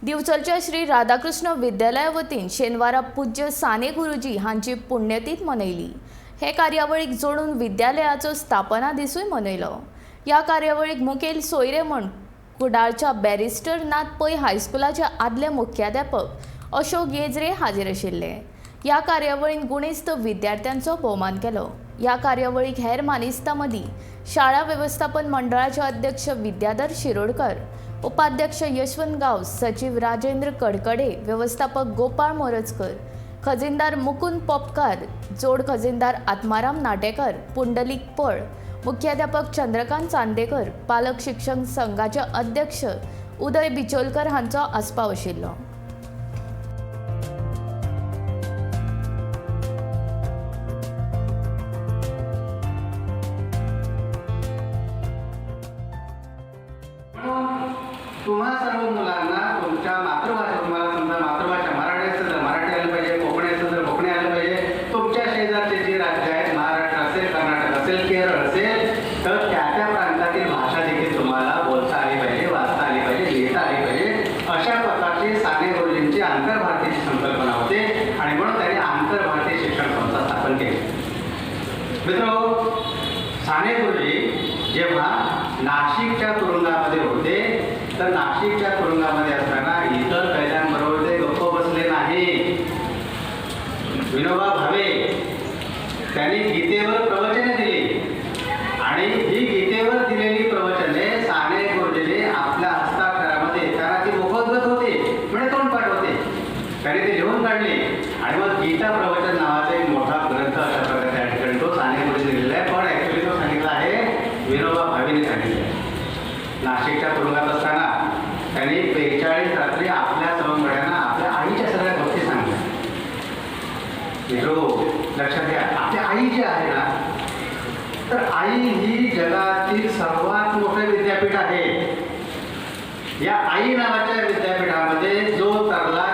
दिवचलच्या श्री राधाकृष्ण विद्यालया वतीन शेनवारा पूज्य साने गुरुजी हांची पुण्यतिथ मनयली। हे कार्यावळीक जोडून विद्यालयाचो स्थापना दिसूय मनयलो। या कार्यावळीक मुखेल सोयरे म्हण कुडाळच्या बॅरिस्टर नाथ पै हायस्कुलाचे आदले मुख्याध्यापक अशोक येजरे हाजीर आशिल्ले। या कार्यावळीन गुणेस्त विद्यार्थ्यांचो भोवमान केलो। या कार्यावळीक हेर मानेस्तां मदीं शाळा व्यवस्थापन मंडळाचे अध्यक्ष विद्याधर शिरोडकर, उपाध्यक्ष यशवंत गांव, सचिव राजेंद्र कडकडे, व्यवस्थापक गोपाळ मोरजकर, खजिनदार मुकुंद पोपकार, जोड खजिनदार आत्माराम नाटेकर, पुंडलीक पळ, मुख्याध्यापक चंद्रकांत चांदेकर, पालक शिक्षक संघाचे अध्यक्ष उदय बिचोलकर हांचो आस्पाव आशिल्लो। तुम्हा सर्व मुलांना तुमच्या मातृभाषा, तुम्हाला समजा मातृभाषा मराठी असेल तर मराठी आलं पाहिजे, कोकणी असेल तर कोकणी आलं पाहिजे। तुमच्या शेजारचे जे राज्य आहेत, महाराष्ट्र असेल, कर्नाटक असेल, केरळ असेल, तर त्या त्या प्रांतातील भाषा देखील तुम्हाला बोलता आली पाहिजे, वाचता आली पाहिजे, लिहिता आली पाहिजे। अशा प्रकारची साने गुरुजींची आंतरभारतीची संकल्पना होते आणि म्हणून त्यांनी आंतरभारतीय शिक्षण संस्था स्थापन केली। मित्रांनो, साने गुरुजी जेव्हा नाशिकच्या तुरुंगामध्ये होते तर नाशिकच्या तुरुंगामध्ये असताना इतर कैद्यांबरोबर ते गप्प बसले नाही। विनोबा भावे त्यांनी गीतेवर प्रवचने दिली आणि ही गीतेवर दिलेली प्रवचने साने गुरुजींनी आपल्या हस्ताक्षरामध्ये त्यांना ती मोफत होते, म्हणजे तोंडपाठ होते, त्यांनी ते लिहून काढले आणि मग गीता प्रवचन नावाचा एक मोठा ग्रंथ अशा प्रकारे त्या ठिकाणी तो साने गुरुजी लिहिलेला आहे। पण ॲक्च्युली तो सांगितला आहे विनोबा भावेने सांगितलं आहे। नाशिकच्या तुरुंगात असताना त्यांनी 42 रात्री आपल्या सवंगड्यांना आपल्या आईच्या सगळ्या गोष्टी सांगितल्या। लक्षात घ्या, आपली आई जी आहे ना, तर आई ही जगातील सर्वात मोठं विद्यापीठ आहे। या आई नावाच्या विद्यापीठामध्ये जो तरला